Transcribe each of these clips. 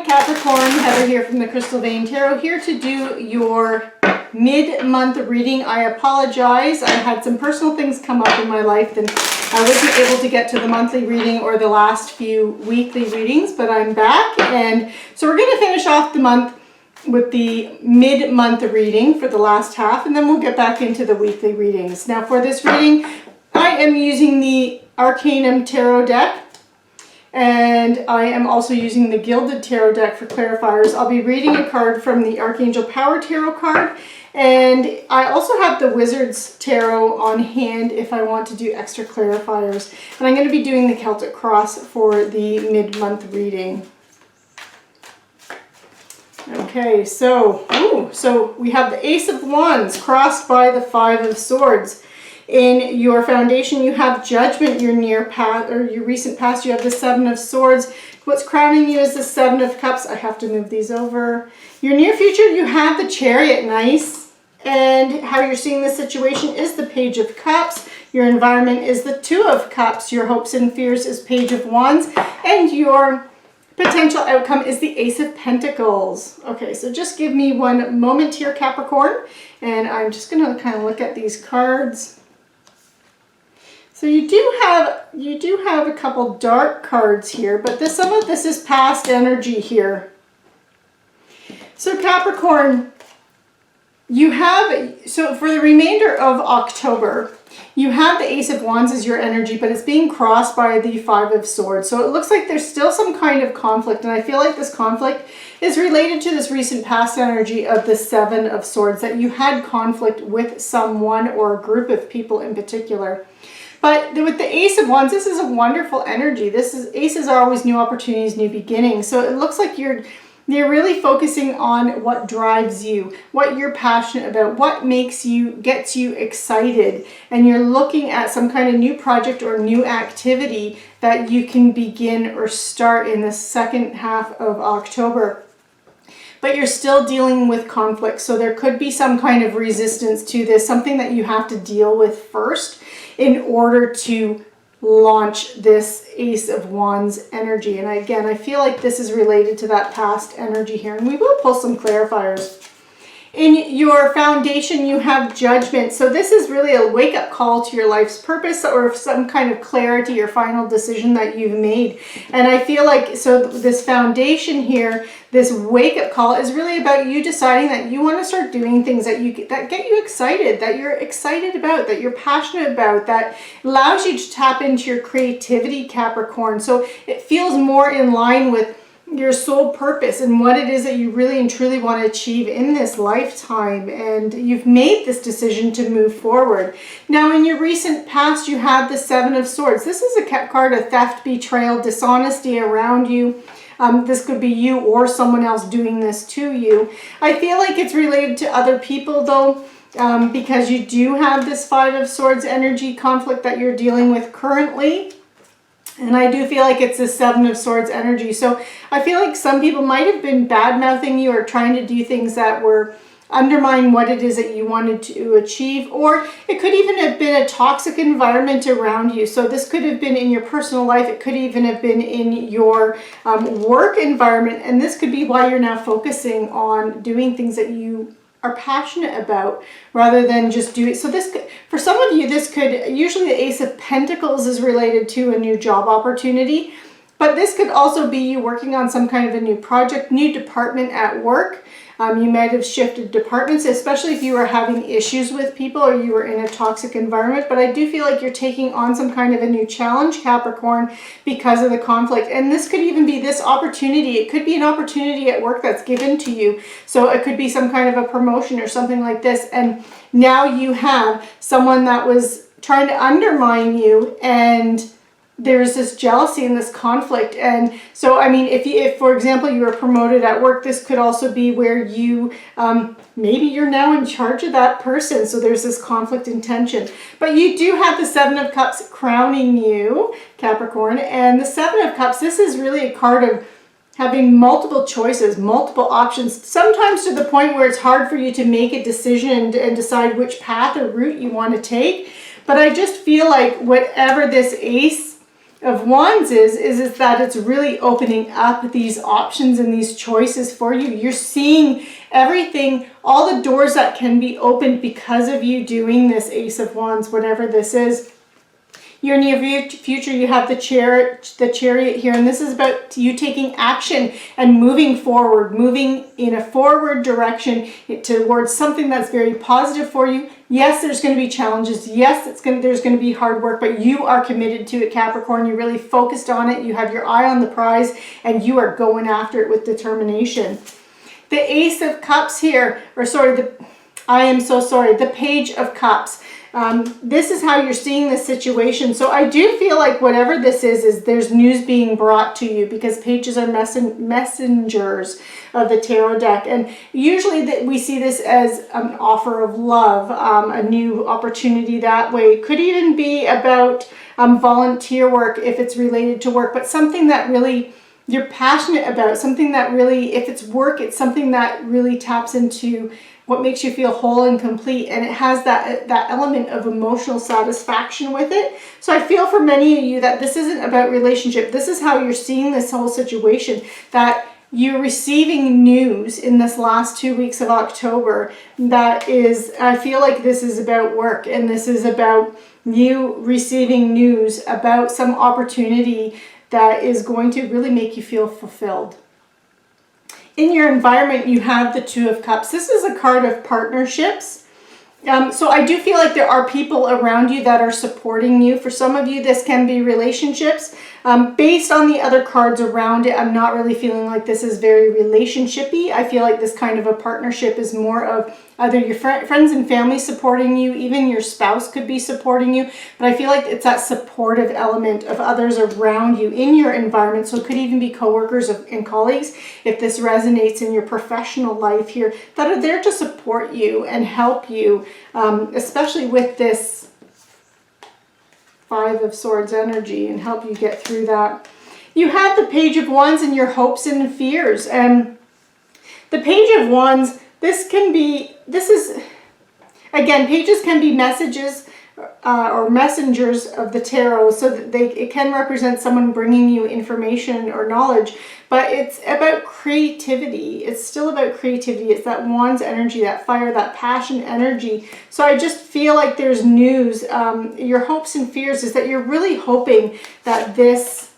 Capricorn, Heather here from the Crystal Vein Tarot, here to do your mid-month reading. I apologize. I had some personal things come up in my life and I wasn't able to get to the monthly reading or the last few weekly readings, but I'm back. And so we're going to finish off the month with the mid-month reading for the last half, and then we'll get back into the weekly readings. Now for this reading, I am using the Arcanum Tarot deck. And I am also using the Gilded Tarot deck for clarifiers. I'll be reading a card from the Archangel Power Tarot card. And I also have the Wizard's Tarot on hand if I want to do extra clarifiers. And I'm going to be doing the Celtic Cross for the mid-month reading. Okay, so we have the Ace of Wands crossed by the Five of Swords. In your foundation, you have Judgment, your near past, or your recent past, you have the Seven of Swords. What's crowning you is the Seven of Cups. I have to move these over. Your near future, you have the Chariot, nice. And how you're seeing the situation is the Page of Cups. Your environment is the Two of Cups. Your hopes and fears is Page of Wands. And your potential outcome is the Ace of Pentacles. Okay, so just give me one moment here, Capricorn. And I'm just going to kind of look at these cards. So you do have a couple dark cards here, but some of this is past energy here. So Capricorn, so for the remainder of October, you have the Ace of Wands as your energy, but it's being crossed by the Five of Swords. So it looks like there's still some kind of conflict, and I feel like this conflict is related to this recent past energy of the Seven of Swords, that you had conflict with someone or a group of people in particular. But with the Ace of Wands, this is a wonderful energy. Aces are always new opportunities, new beginnings. So it looks like you're really focusing on what drives you, what you're passionate about, what gets you excited. And you're looking at some kind of new project or new activity that you can begin or start in the second half of October. But you're still dealing with conflict. So there could be some kind of resistance to this, something that you have to deal with first in order to launch this Ace of Wands energy. And again, I feel like this is related to that past energy here. And we will pull some clarifiers. In your foundation, you have Judgment. So this is really a wake-up call to your life's purpose or some kind of clarity or final decision that you've made. And I feel like, so this foundation here, this wake-up call is really about you deciding that you want to start doing things that get you excited, that you're excited about, that you're passionate about, that allows you to tap into your creativity, Capricorn. So it feels more in line with your soul purpose and what it is that you really and truly want to achieve in this lifetime, and you've made this decision to move forward. Now in your recent past, you had the Seven of Swords. This is a card of theft, betrayal, dishonesty around you. This could be you or someone else doing this to you. I feel like it's related to other people though, because you do have this Five of Swords energy conflict that you're dealing with currently. And I do feel like it's the Seven of Swords energy. So I feel like some people might have been bad-mouthing you or trying to do things that were undermine what it is that you wanted to achieve. Or it could even have been a toxic environment around you. So this could have been in your personal life. It could even have been in your work environment. And this could be why you're now focusing on doing things that you are passionate about rather than just do it. So this could, for some of you, this could, usually the Ace of Pentacles is related to a new job opportunity, but this could also be you working on some kind of a new project, new department at work. You might have shifted departments, especially if you were having issues with people or you were in a toxic environment. But I do feel like you're taking on some kind of a new challenge, Capricorn, because of the conflict. And this could even be this opportunity. It could be an opportunity at work that's given to you. So it could be some kind of a promotion or something like this. And now you have someone that was trying to undermine you, and there's this jealousy and this conflict. And so, I mean, if for example, you were promoted at work, this could also be where you, maybe you're now in charge of that person. So there's this conflict and tension. But you do have the Seven of Cups crowning you, Capricorn. And the Seven of Cups, this is really a card of having multiple choices, multiple options, sometimes to the point where it's hard for you to make a decision and decide which path or route you want to take. But I just feel like whatever this Ace of Wands is that it's really opening up these options and these choices for you. You're seeing everything, all the doors that can be opened because of you doing this Ace of Wands, whatever this is. Your near future, you have the Chariot here, and this is about you taking action and moving forward, moving in a forward direction towards something that's very positive for you. Yes, there's going to be challenges. Yes, there's going to be hard work, but you are committed to it, Capricorn. You're really focused on it. You have your eye on the prize, and you are going after it with determination. The Ace of Cups here, or sorry, I am so sorry, the Page of Cups. This is how you're seeing this situation. So I do feel like whatever this is there's news being brought to you, because pages are messengers of the tarot deck. And usually we see this as an offer of love, a new opportunity that way. It could even be about volunteer work if it's related to work, but something that really you're passionate about, something that really, if it's work, it's something that really taps into what makes you feel whole and complete, and it has that element of emotional satisfaction with it. So I feel for many of you that this isn't about relationship. This is how you're seeing this whole situation, that you're receiving news in this last 2 weeks of October that is, I feel like this is about work, and this is about you receiving news about some opportunity that is going to really make you feel fulfilled. In your environment, you have the Two of Cups. This is a card of partnerships. So I do feel like there are people around you that are supporting you. For some of you, this can be relationships. Based on the other cards around it, I'm not really feeling like this is very relationship-y. I feel like this kind of a partnership is more of either your friends and family supporting you, even your spouse could be supporting you. But I feel like it's that supportive element of others around you in your environment. So it could even be coworkers and colleagues, if this resonates in your professional life here, that are there to support you and help you, especially with this Five of Swords energy, and help you get through that. You have the Page of Wands and your hopes and fears. And the Page of Wands, again, pages can be messages or messengers of the tarot, so that it can represent someone bringing you information or knowledge, but it's about creativity. It's still about creativity. It's that Wands energy, that fire, that passion energy. So I just feel like there's news. Your hopes and fears is that you're really hoping that this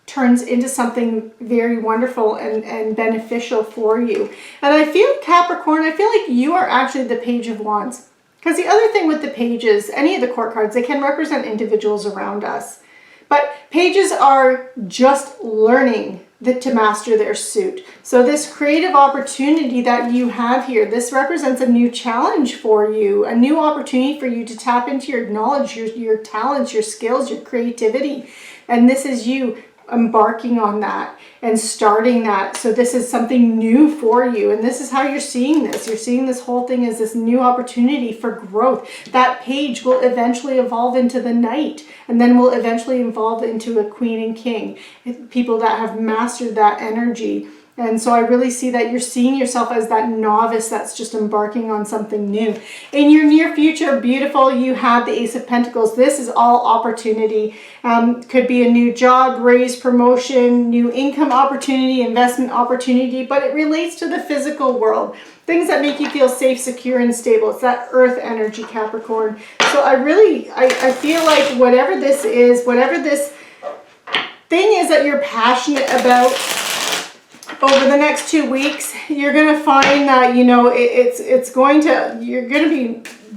turns into something very wonderful and beneficial for you. And I feel, Capricorn, I feel like you are actually the Page of Wands. Because the other thing with the pages, any of the court cards, they can represent individuals around us. But pages are just learning to master their suit. So this creative opportunity that you have here, this represents a new challenge for you, a new opportunity for you to tap into your knowledge, your talents, your skills, your creativity. And this is you embarking on that and starting that. So this is something new for you, and this is how you're seeing this. You're seeing this whole thing as this new opportunity for growth. That page will eventually evolve into the Knight, and then will eventually evolve into a Queen and King, people that have mastered that energy. And so I really see that you're seeing yourself as that novice that's just embarking on something new. In your near future, beautiful, you have the Ace of Pentacles. This is all opportunity. Could be a new job, raise, promotion, new income opportunity, investment opportunity, but it relates to the physical world. Things that make you feel safe, secure, and stable. It's that earth energy, Capricorn. So I feel like whatever this is, whatever this thing is that you're passionate about, over the next 2 weeks, you're going to find that, you know, a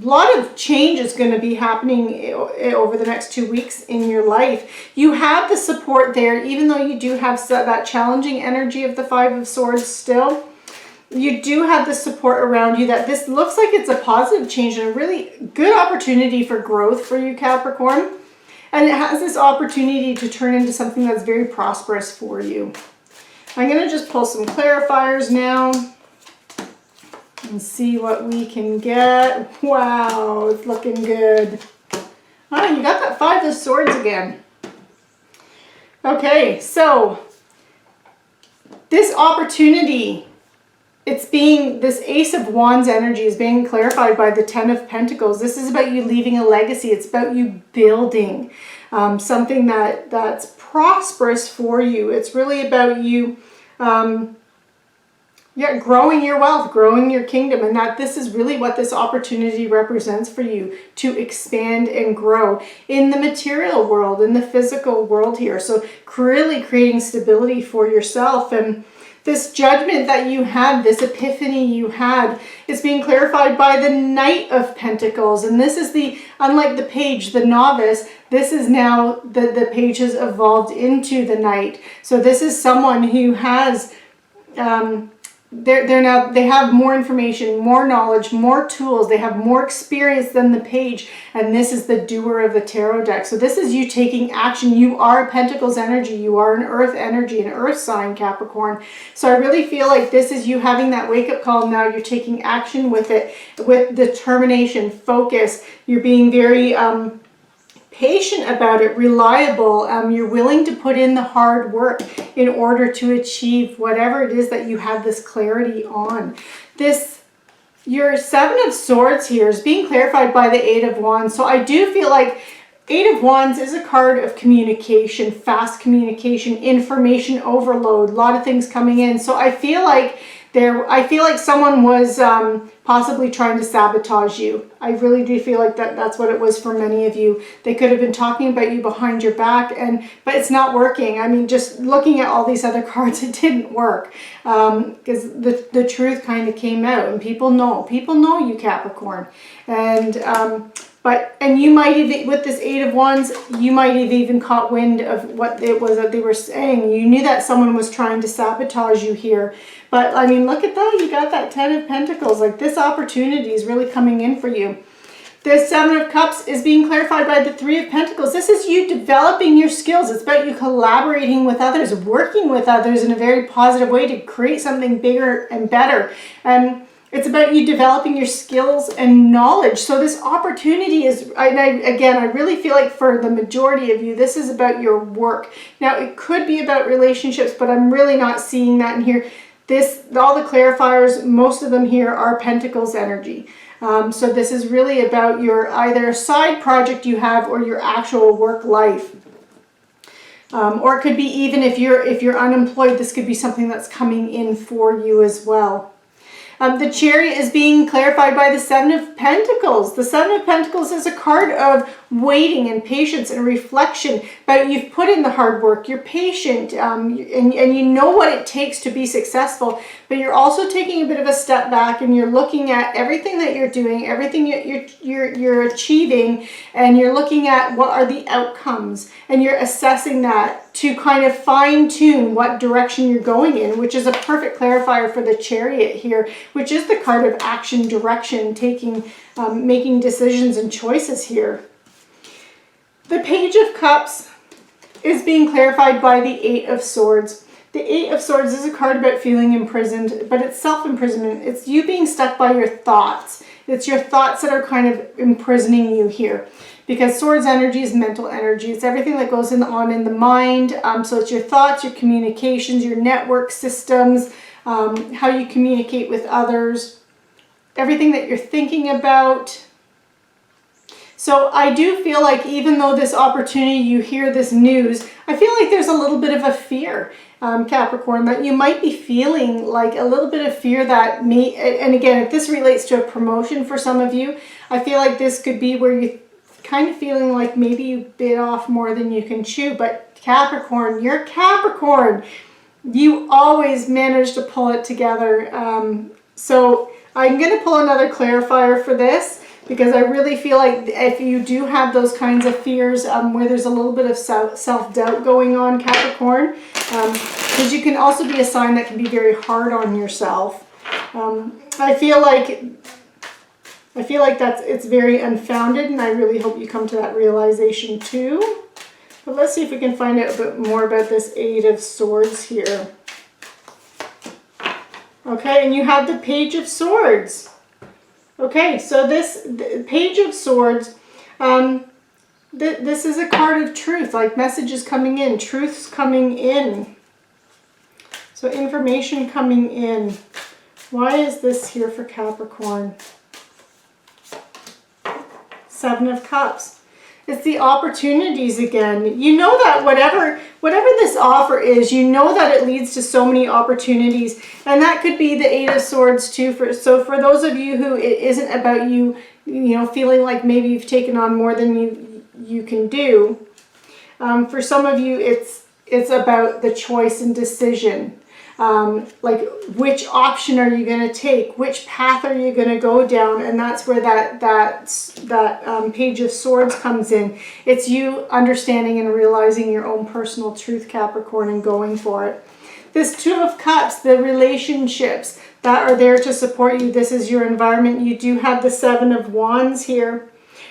lot of change is going to be happening over the next 2 weeks in your life. You have the support there, even though you do have that challenging energy of the Five of Swords still. You do have the support around you, that this looks like it's a positive change and a really good opportunity for growth for you, Capricorn. And it has this opportunity to turn into something that's very prosperous for you. I'm going to just pull some clarifiers now and see what we can get. Wow, it's looking good. Oh, you got that Five of Swords again. Okay, so this opportunity this Ace of Wands energy is being clarified by the Ten of Pentacles. This is about you leaving a legacy. It's about you building something that's prosperous for you. It's really about you growing your wealth, growing your kingdom, and that this is really what this opportunity represents for you, to expand and grow in the material world, in the physical world here. So really creating stability for yourself. And this judgment that you had, this epiphany you had, is being clarified by the Knight of Pentacles. And this is unlike the Page, the Novice, this is now, the Page has evolved into the Knight. So this is someone who has, they have more information, more knowledge, more tools. They have more experience than the Page, and this is the doer of the tarot deck. So this is you taking action. You are a Pentacles energy. You are an Earth energy, an Earth sign, Capricorn. So I really feel like this is you having that wake-up call. Now you're taking action with it, with determination, focus. You're being very patient about it, reliable. You're willing to put in the hard work in order to achieve whatever it is that you have this clarity on. Your Seven of Swords here is being clarified by the Eight of Wands. So I do feel like Eight of Wands is a card of communication, fast communication, information overload, a lot of things coming in. So I feel like someone was possibly trying to sabotage you. I really do feel like that's what it was for many of you. They could have been talking about you behind your back, but it's not working. I mean, just looking at all these other cards, it didn't work, because the truth kind of came out, and people know you, Capricorn. And you might even, with this Eight of Wands, you might have even caught wind of what it was that they were saying. You knew that someone was trying to sabotage you here. But I mean, look at that. You got that Ten of Pentacles. Like, this opportunity is really coming in for you. The Seven of Cups is being clarified by the Three of Pentacles. This is you developing your skills. It's about you collaborating with others, working with others in a very positive way to create something bigger and better. It's about you developing your skills and knowledge. So this opportunity is, I really feel like for the majority of you, this is about your work. Now, it could be about relationships, but I'm really not seeing that in here. All the clarifiers, most of them here are Pentacles energy. So this is really about your either side project you have or your actual work life. Or it could be, even if you're unemployed, this could be something that's coming in for you as well. The Chariot is being clarified by the Seven of Pentacles. The Seven of Pentacles is a card of waiting and patience and reflection, but you've put in the hard work, you're patient, and you know what it takes to be successful, but you're also taking a bit of a step back, and you're looking at everything that you're doing, everything you're achieving, and you're looking at what are the outcomes, and you're assessing that to kind of fine-tune what direction you're going in, which is a perfect clarifier for the Chariot here, which is the card of action, direction, making decisions and choices here. The Page of Cups is being clarified by the Eight of Swords. The Eight of Swords is a card about feeling imprisoned, but it's self-imprisonment. It's you being stuck by your thoughts. It's your thoughts that are kind of imprisoning you here. Because Swords energy is mental energy. It's everything that goes on in the mind. So it's your thoughts, your communications, your network systems, how you communicate with others, everything that you're thinking about. So I do feel like even though this opportunity, you hear this news, I feel like there's a little bit of a fear, Capricorn, that you might be feeling like a little bit of fear that and again, if this relates to a promotion for some of you, I feel like this could be where you kind of feeling like maybe you bit off more than you can chew. But Capricorn, you're Capricorn. You always manage to pull it together. So I'm going to pull another clarifier for this, because I really feel like if you do have those kinds of fears where there's a little bit of self-doubt going on, Capricorn, because you can also be a sign that can be very hard on yourself. I feel like it's very unfounded, and I really hope you come to that realization too. But let's see if we can find out a bit more about this Eight of Swords here. Okay, and you have the Page of Swords. Okay, so the Page of Swords, this is a card of truth, like messages coming in, truths coming in. So information coming in. Why is this here for Capricorn? Seven of Cups. It's the opportunities again. You know that whatever this offer is, you know that it leads to so many opportunities. And that could be the Eight of Swords too. So for those of you who it isn't about you know, feeling like maybe you've taken on more than you can do. For some of you, it's about the choice and decision. Like, which option are you going to take? Which path are you going to go down? And that's where that Page of Swords comes in. It's you understanding and realizing your own personal truth, Capricorn, and going for it. This Two of Cups, the relationships that are there to support you. This is your environment. You do have the Seven of Wands here.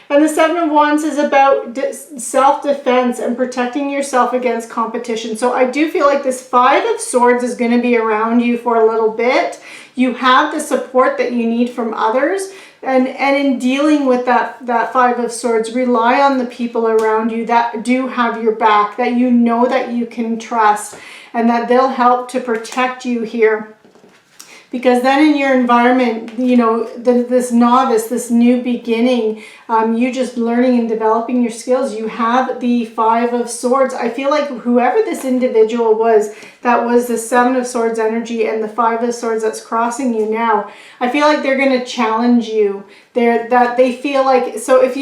And the Seven of Wands is about self-defense and protecting yourself against competition. So I do feel like this Five of Swords is going to be around you for a little bit. You have the support that you need from others. And in dealing with that Five of Swords, rely on the people around you that do have your back, that you know that you can trust, and that they'll help to protect you here. Because then in your environment, you know, this novice, this new beginning, you just learning and developing your skills, you have the Five of Swords. I feel like whoever this individual was, that was the Seven of Swords energy and the Five of Swords that's crossing you now, I feel like they're going to challenge you. That they feel like, so if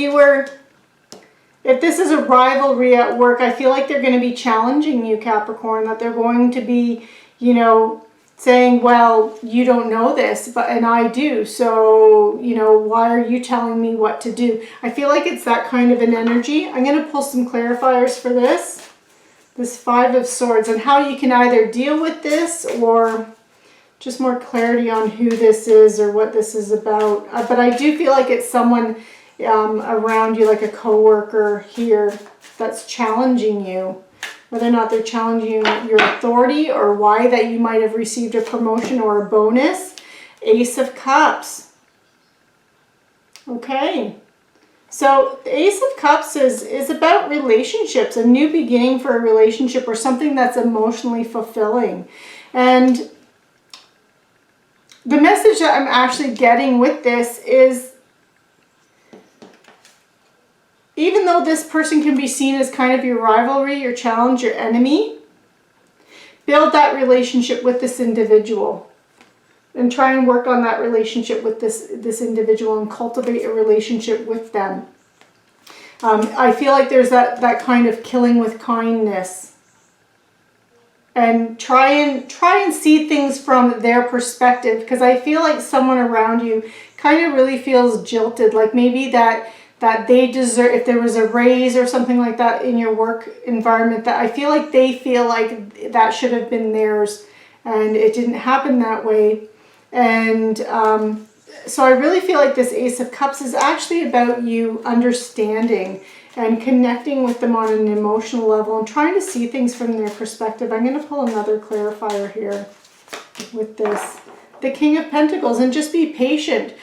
this is a rivalry at work, I feel like they're going to be challenging you, Capricorn, that they're going to be, you know, saying, well, you don't know this, and I do, so, you know, why are you telling me what to do? I feel like it's that kind of an energy. I'm going to pull some clarifiers for this Five of Swords, and how you can either deal with this or just more clarity on who this is or what this is about. But I do feel like it's someone around you, like a coworker here, that's challenging you. Whether or not they're challenging your authority or why that you might have received a promotion or a bonus. Ace of Cups. Okay. So the Ace of Cups is about relationships, a new beginning for a relationship or something that's emotionally fulfilling. And the message that I'm actually getting with this is, even though this person can be seen as kind of your rivalry, your challenge, your enemy, build that relationship with this individual and try and work on that relationship with this individual and cultivate a relationship with them. I feel like there's that kind of killing with kindness, and try and see things from their perspective, because I feel like someone around you kind of really feels jilted, like maybe that they deserve, if there was a raise or something like that in your work environment, that I feel like they feel like that should have been theirs and it didn't happen that way. And so I really feel like this Ace of Cups is actually about you understanding and connecting with them on an emotional level and trying to see things from their perspective. I'm going to pull another clarifier here with this. The King of Pentacles, and just be patient.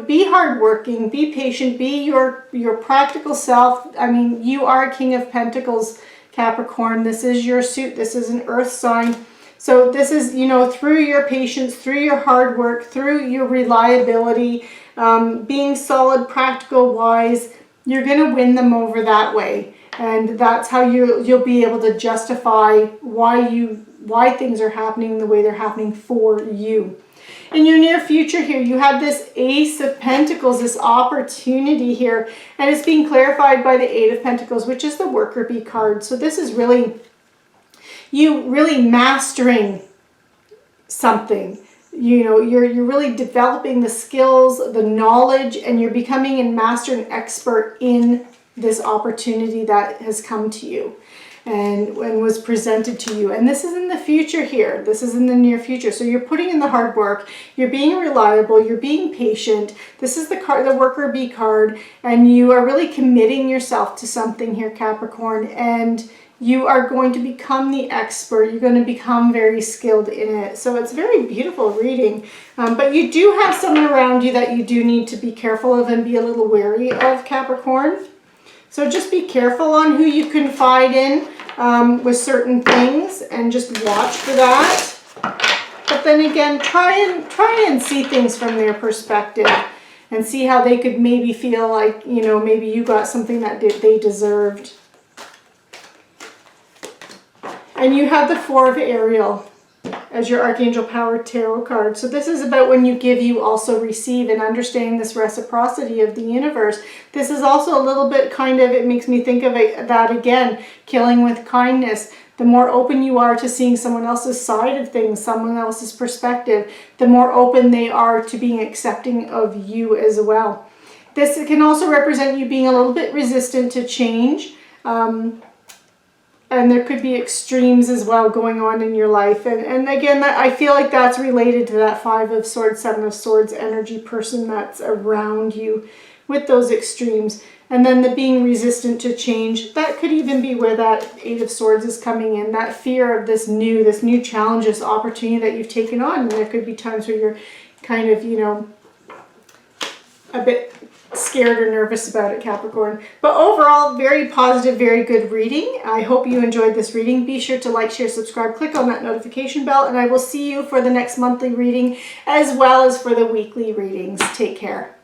Be hardworking, be patient, be your practical self. I mean, you are a King of Pentacles, Capricorn. This is your suit. This is an earth sign. So this is, you know, through your patience, through your hard work, through your reliability, being solid, practical, wise, you're going to win them over that way. And that's how you'll be able to justify why things are happening the way they're happening for you. In your near future here, you have this Ace of Pentacles, this opportunity here, and it's being clarified by the Eight of Pentacles, which is the worker bee card. So this is really you really mastering something. You know, you're really developing the skills, the knowledge, and you're becoming a master and expert in this opportunity that has come to you and was presented to you. And this is in the future here. This is in the near future. So you're putting in the hard work, you're being reliable, you're being patient. This is the card, the worker bee card, and you are really committing yourself to something here, Capricorn, and you are going to become the expert. You're going to become very skilled in it. So it's very beautiful reading. But you do have someone around you that you do need to be careful of and be a little wary of, Capricorn. So just be careful on who you confide in with certain things, and just watch for that. But then again, try and see things from their perspective and see how they could maybe feel like, you know, maybe you got something that they deserved. And you have the Four of Ariel as your Archangel Power Tarot card. So this is about when you give, you also receive, and understanding this reciprocity of the universe. This is also a little bit kind of, it makes me think of that again, killing with kindness. The more open you are to seeing someone else's side of things, someone else's perspective, the more open they are to being accepting of you as well. This can also represent you being a little bit resistant to change. And there could be extremes as well going on in your life. And again, I feel like that's related to that Five of Swords, Seven of Swords energy person that's around you with those extremes. And then the being resistant to change, that could even be where that Eight of Swords is coming in. That fear of this new challenge, this opportunity that you've taken on. And there could be times where you're kind of, you know, a bit scared or nervous about it, Capricorn. But overall, very positive, very good reading. I hope you enjoyed this reading. Be sure to like, share, subscribe, click on that notification bell, and I will see you for the next monthly reading as well as for the weekly readings. Take care.